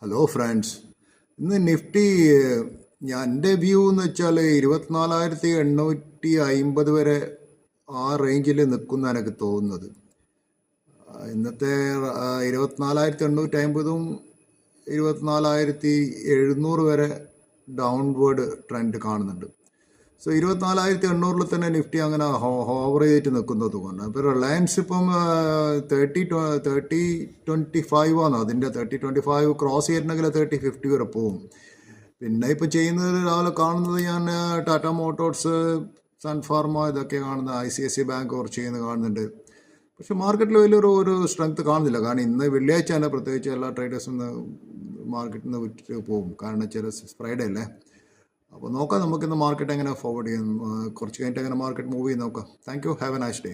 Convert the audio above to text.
Hello friends. ഇന്ന് Nifty എൻ്റെ view എന്ന് വെച്ചാൽ 24,850 വരെ ആ റേഞ്ചിൽ നിൽക്കുന്ന എനിക്ക് തോന്നുന്നത്. ഇന്നത്തെ 24,850 24,700 വരെ ഡൗൺവേർഡ് ട്രെൻഡ് കാണുന്നുണ്ട്. സോ 24,800 തന്നെ നിഫ്റ്റി അങ്ങനെ ഹോവർ ചെയ്തിട്ട് നിൽക്കുന്നത് കൊണ്ട് ഇപ്പോൾ റിലയൻസ് ഇപ്പം 30-25 ആണ്. അതിൻ്റെ 30-25 ക്രോസ് ചെയ്തിട്ടുണ്ടെങ്കിൽ 30-50 വരെ പോകും. പിന്നെ ഇപ്പോൾ ചെയ്യുന്നത് രാവിലെ കാണുന്നത് ഞാൻ ടാറ്റ മോട്ടോഴ്സ്, സൺഫാർമ ഇതൊക്കെ കാണുന്നത്, ICICI ബാങ്ക് കുറച്ച് ചെയ്യുന്നത് കാണുന്നുണ്ട്. പക്ഷെ മാർക്കറ്റിൽ വലിയൊരു സ്ട്രെങ്ത് കാണുന്നില്ല. കാരണം ഇന്ന് വെള്ളിയാഴ്ച തന്നെ പ്രത്യേകിച്ച് എല്ലാ ട്രേഡേഴ്സും മാർക്കറ്റിൽ നിന്ന് വിട്ടിട്ട് പോകും. കാരണം ചില ഫ്രൈഡേ അല്ലേ. അപ്പോൾ നോക്കാം നമുക്കിന്ന് മാർക്കറ്റ് എങ്ങനെ ഫോർവേഡ് ചെയ്യും, കുറച്ച് കഴിഞ്ഞിട്ട് എങ്ങനെ മാർക്കറ്റ് മൂവ് ചെയ്ത് നോക്കാം. Thank you. Have A nice day.